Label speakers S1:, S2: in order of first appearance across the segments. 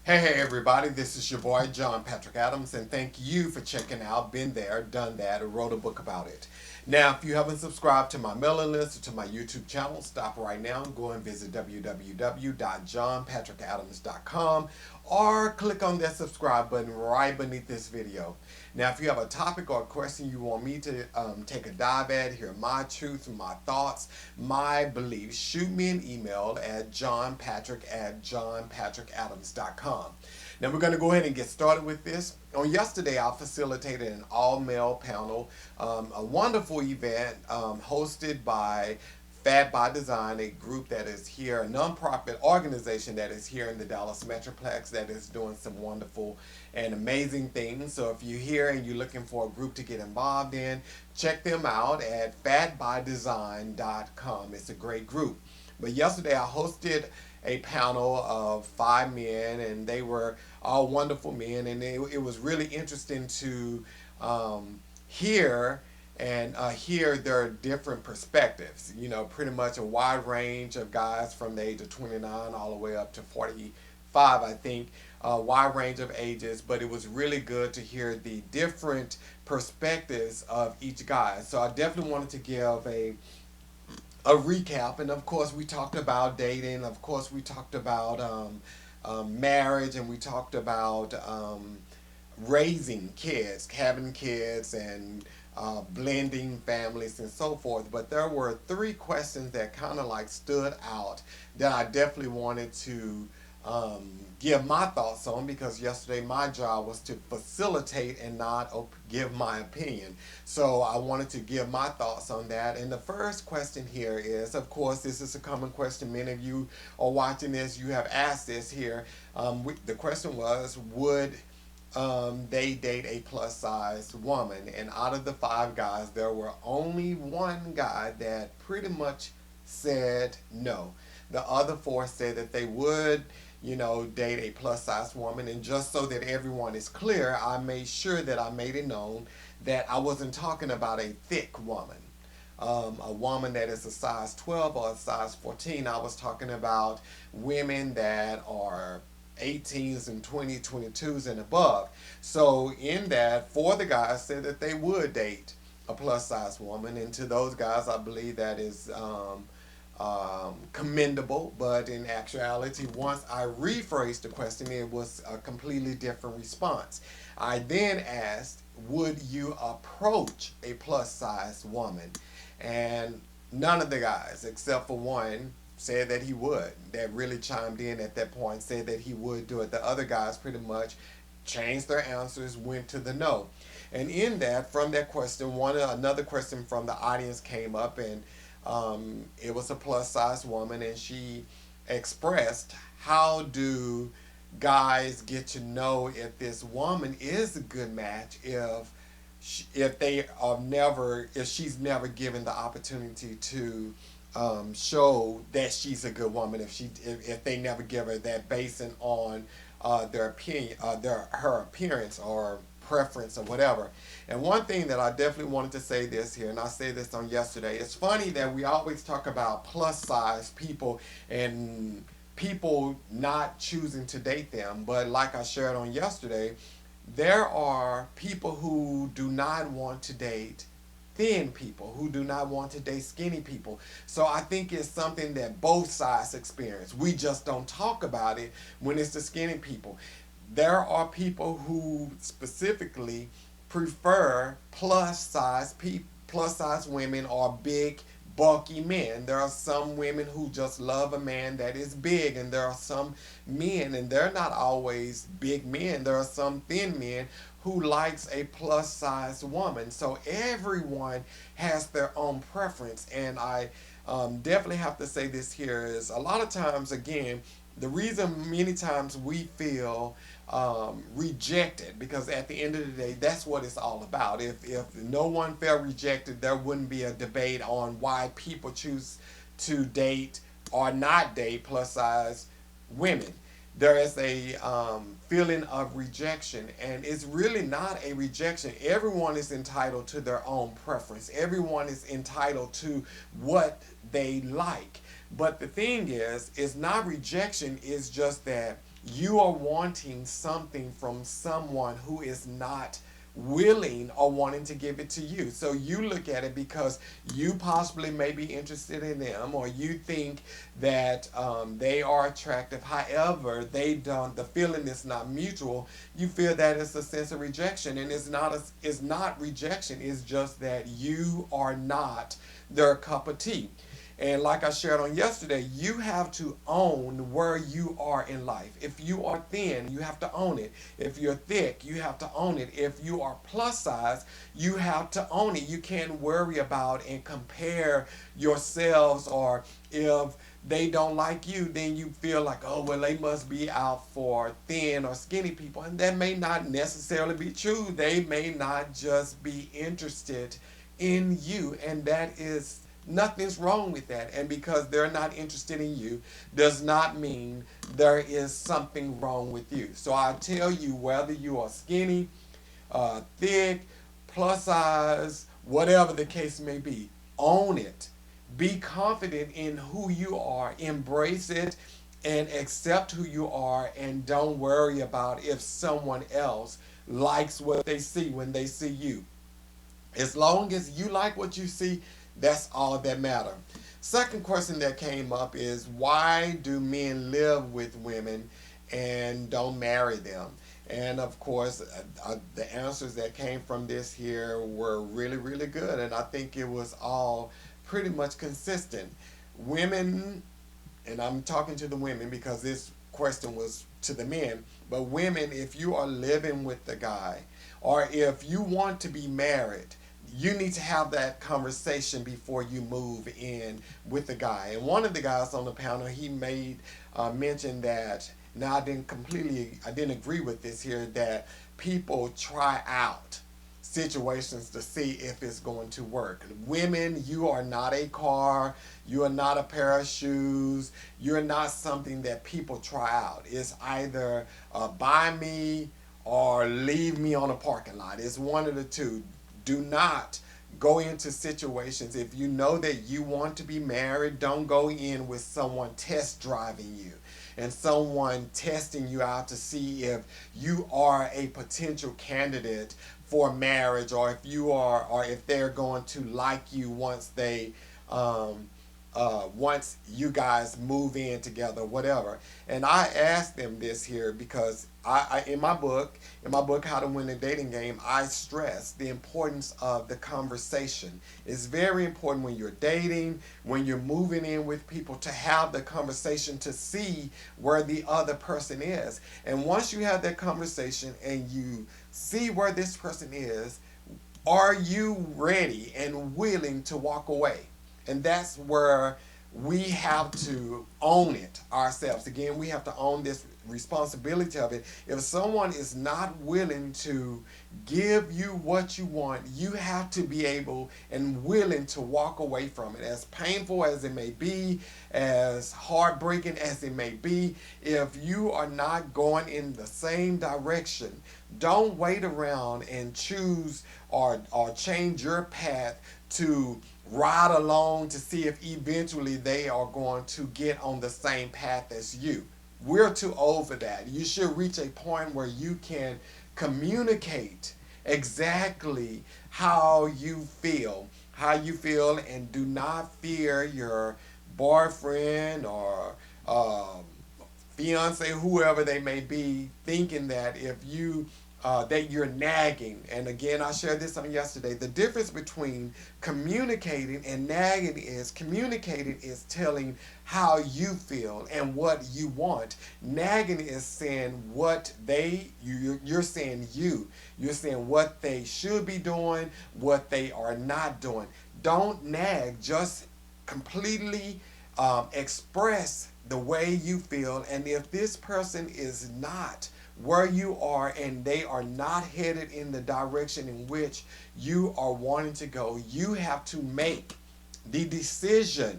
S1: Hey everybody, this is your boy John Patrick Adams, and thank you for checking out Been There, Done That, or wrote a book about it. Now, if you haven't subscribed to my mailing list or to my YouTube channel, stop right now and go and visit www.johnpatrickadams.com or click on that subscribe button right beneath this video. Now, if you have a topic or a question you want me to take a dive at, hear my truth, my thoughts, my beliefs, shoot me an email at johnpatrick@johnpatrickadams.com. Now, we're going to go ahead and get started with this. On yesterday, I facilitated an all-male panel, a wonderful event hosted by Fat by Design, a group that is here, a nonprofit organization that is here in the Dallas Metroplex that is doing some wonderful and amazing things. So if you're here and you're looking for a group to get involved in, check them out at fatbydesign.com. It's a great group. But yesterday I hosted a panel of 5 men, and they were all wonderful men, and it was really interesting to hear hear their different perspectives. You know, pretty much a wide range of guys from the age of 29 all the way up to 45, I think. A wide range of ages, but it was really good to hear the different perspectives of each guy. So I definitely wanted to give a recap, and of course we talked about dating. Of course we talked about marriage, and we talked about raising kids, having kids, and blending families and so forth. But there were three questions that kind of like stood out that I definitely wanted to give my thoughts on, because yesterday my job was to facilitate and not give my opinion. So I wanted to give my thoughts on that. And the first question here is, of course, this is a common question. Many of you are watching this. You have asked this here. The question was, would they date a plus size woman? And out of the 5 guys, there were only one guy that pretty much said no. The other 4 said that they would, date a plus size woman. And just so that everyone is clear, I made sure that I made it known that I wasn't talking about a thick woman. A woman that is a size 12 or a size 14. I was talking about women that are 18s and 20, 22s and above. So in that, 4 of the guys said that they would date a plus size woman. And to those guys, I believe that is commendable. But in actuality, once I rephrased the question, it was a completely different response. I then asked, would you approach a plus size woman? And none of the guys, except for one, said that he would. That really chimed in at that point, said that he would do it. The other guys pretty much changed their answers, went to the no. And in that, from that question, another question from the audience came up, and it was a plus size woman, and she expressed, how do guys get to know if this woman is a good match if she's never given the opportunity to show that she's a good woman, if they never give her that basing on their opinion, her appearance or preference or whatever. And one thing that I definitely wanted to say this here, and I said this on yesterday, it's funny that we always talk about plus size people and people not choosing to date them, but like I shared on yesterday, there are people who do not want to date thin people, who do not want to date skinny people. So I think it's something that both sides experience. We just don't talk about it when it's the skinny people. There are people who specifically prefer plus size women or big bulky men. There are some women who just love a man that is big, and there are some men, and they're not always big men. There are some thin men who likes a plus size woman. So everyone has their own preference, and I definitely have to say this here is, a lot of times, again, the reason many times we feel rejected, because at the end of the day, that's what it's all about. If no one felt rejected, there wouldn't be a debate on why people choose to date or not date plus size women. There is a feeling of rejection, and it's really not a rejection. Everyone is entitled to their own preference. Everyone is entitled to what they like. But the thing is, it's not rejection, it's just that you are wanting something from someone who is not willing or wanting to give it to you. So you look at it because you possibly may be interested in them, or you think that they are attractive. However, they don't. The feeling is not mutual. You feel that it's a sense of rejection, and it's not rejection. It's just that you are not their cup of tea. And like I shared on yesterday, you have to own where you are in life. If you are thin, you have to own it. If you're thick, you have to own it. If you are plus size, you have to own it. You can't worry about and compare yourselves, or if they don't like you, then you feel like, oh, well, they must be out for thin or skinny people. And that may not necessarily be true. They may not just be interested in you. And that is nothing's wrong with that. And because they're not interested in you does not mean there is something wrong with you. So I tell you, whether you are skinny, thick, plus size, whatever the case may be, own it. Be confident in who you are. Embrace it and accept who you are, and don't worry about if someone else likes what they see when they see you. As long as you like what you see, that's all that matters. Second question that came up is, why do men live with women and don't marry them? And of course, the answers that came from this here were really, really good. And I think it was all pretty much consistent. Women, and I'm talking to the women because this question was to the men, but women, if you are living with the guy, or if you want to be married, you need to have that conversation before you move in with the guy. And one of the guys on the panel, he made mention that, now I didn't agree with this here, that people try out situations to see if it's going to work. Women, you are not a car, you are not a pair of shoes, you're not something that people try out. It's either buy me or leave me on a parking lot. It's one of the two. Do not go into situations, if you know that you want to be married, don't go in with someone test driving you and someone testing you out to see if you are a potential candidate for marriage, or if you are, or if they're going to like you once you guys move in together, whatever. And I asked them this here because in my book, How to Win the Dating Game, I stress the importance of the conversation. It's very important when you're dating, when you're moving in with people, to have the conversation to see where the other person is. And once you have that conversation and you see where this person is, are you ready and willing to walk away? And that's where we have to own it ourselves. Again, we have to own this responsibility of it. If someone is not willing to give you what you want, you have to be able and willing to walk away from it. As painful as it may be, as heartbreaking as it may be, if you are not going in the same direction, don't wait around and choose or change your path to ride along to see if eventually they are going to get on the same path as you. We're too old for that. You should reach a point where you can communicate exactly how you feel, and do not fear your boyfriend or fiance, whoever they may be, thinking that if you that you're nagging. And again, I shared this on yesterday. The difference between communicating and nagging is, communicating is telling how you feel and what you want. Nagging is saying what you're saying you're saying what they should be doing, what they are not doing. Don't nag, just completely express the way you feel. And if this person is not where you are and they are not headed in the direction in which you are wanting to go, you have to make the decision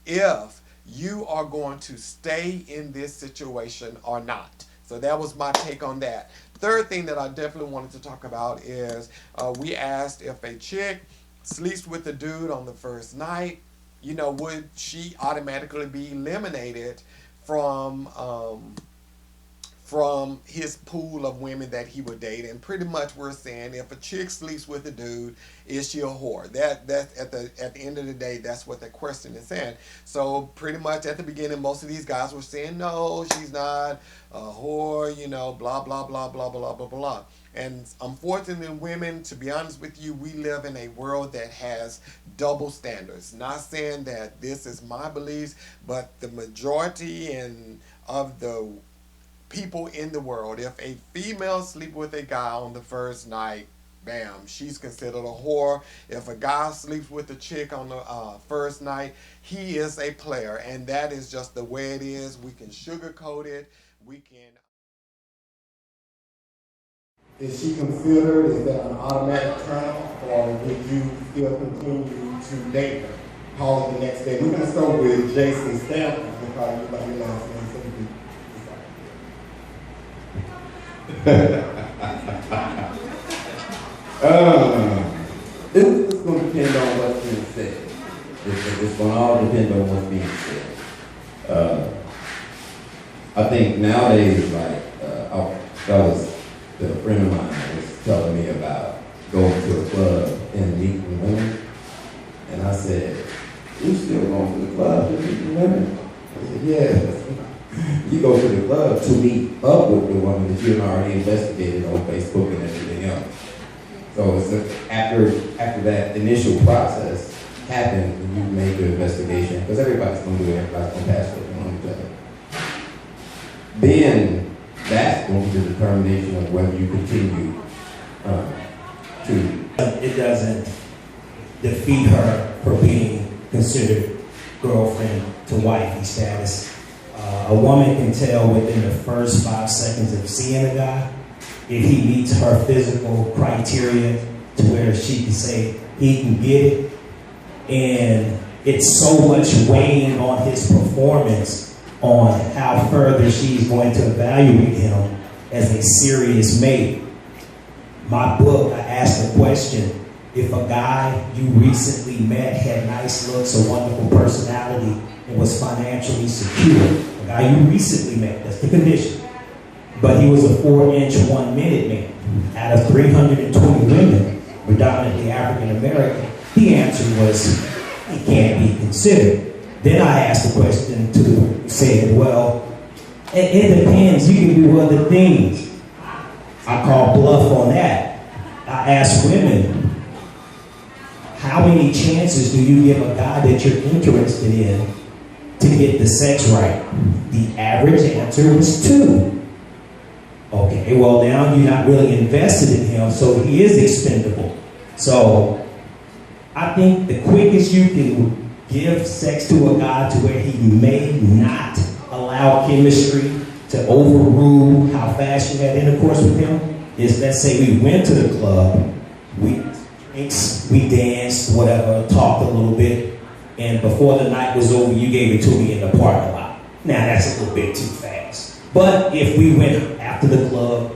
S1: if you are going to stay in this situation or not. So that was my take on that. Third thing that I definitely wanted to talk about is we asked if a chick sleeps with a dude on the first night, would she automatically be eliminated from his pool of women that he would date? And pretty much we're saying if a chick sleeps with a dude, is she a whore? That at the end of the day, that's what the question is saying. So pretty much at the beginning, most of these guys were saying no, she's not a whore, blah blah blah blah blah blah blah. And unfortunately, women, to be honest with you, we live in a world that has double standards. Not saying that this is my beliefs, but the majority of the people in the world, if a female sleep with a guy on the first night, bam, she's considered a whore. If a guy sleeps with a chick on the first night, he is a player, and that is just the way it is. We can sugarcoat it. We can. Is she considered? Is that an automatic turn off, or would you still continue to date her? Call it the next day. We're gonna start with Jason Stanford because you like your last name.
S2: It's going to depend on what's being said. It's going to all depend on what's being said. I think nowadays, that was a friend of mine was telling me about going to a club and meeting women. And I said, you still going to the club to meet women? I said, yeah. You go to the club to meet up with the woman that you've already investigated on Facebook and everything else. So it's after that initial process happens when you make your investigation, because everybody's going to do it, everybody's going to pass it on each other. Then that's going to be the determination of whether you continue to.
S3: It doesn't defeat her for being considered girlfriend to wifey status. A woman can tell within the first 5 seconds of seeing a guy if he meets her physical criteria to where she can say he can get it. And it's so much weighing on his performance on how further she's going to evaluate him as a serious mate. My book, I asked the question, if a guy you recently met had nice looks, a wonderful personality, and was financially secure, a guy you recently met, that's the condition, but he was a 4-inch, 1-minute man out of 320 women, predominantly African American, the answer was he can't be considered. Then I asked the question to say, well, it depends, you can do other things. I call bluff on that. I ask women, how many chances do you give a guy that you're interested in to get the sex right? The average answer was 2. Okay, well now you're not really invested in him, so he is expendable. So I think the quickest you can give sex to a guy to where he may not allow chemistry to overrule how fast you had intercourse with him is, let's say we went to the club, we danced, whatever, talked a little bit, and before the night was over, you gave it to me in the parking lot. Now that's a little bit too fast. But if we went after the club,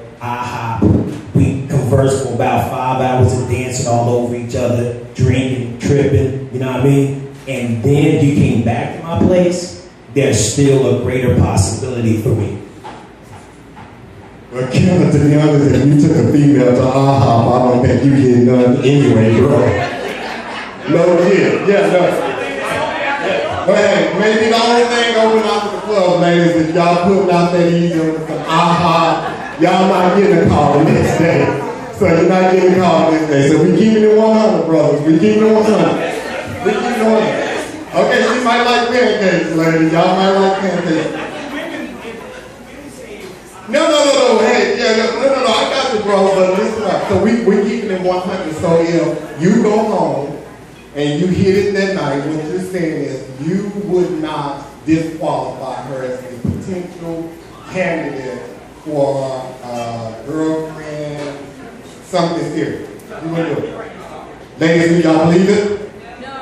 S3: we conversed for about 5 hours of dancing all over each other, drinking, tripping, you know what I mean? And then you came back to my place, there's still a greater possibility for me.
S2: Well, Kevin, to be honest, if you took a female to IHOP, I don't think you get none anyway, bro. No, no. But hey, maybe the only thing going out to the club, ladies, is y'all putting out that easy on some IHOP, y'all not getting a call the next day. So you're not getting a call the next day. So we keeping it 100, brothers. We keeping it 100. We keeping it 100. Okay, she might like pancakes, ladies. Y'all might like pancakes. No. Hey, no. I got you, bro. But listen up. So we keeping it 100. So if you go home and you hit it that night, what you're saying is you would not disqualify her as a potential candidate for girlfriend, something serious. You wouldn't do it. Ladies, do y'all believe it?
S4: No.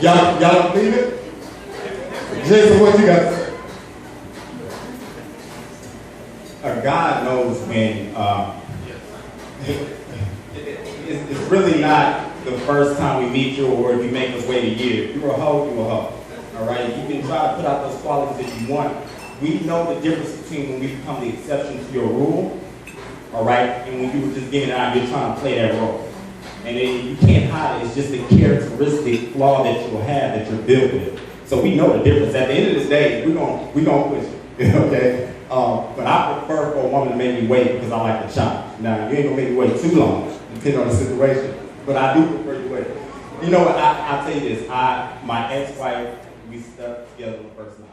S2: Y'all don't believe it? Jason, what you got to say?
S5: God knows when it's really not the first time we meet you, or if you make us wait a year. If you're a hoe, you're a hoe. All right? You can try to put out those qualities if you want. We know the difference between when we become the exception to your rule, all right, and when you were just giving it out, you're trying to play that role. And then you can't hide it. It's just a characteristic flaw that you'll have that you're built with. So we know the difference. At the end of the day, we're gonna push it, okay? But I prefer for a woman to make me wait because I like to chop. Now, you ain't gonna make me wait too long, depending on the situation. But I do prefer you wait. You know what? I'll tell you this. My ex-wife, we stuck together the first night.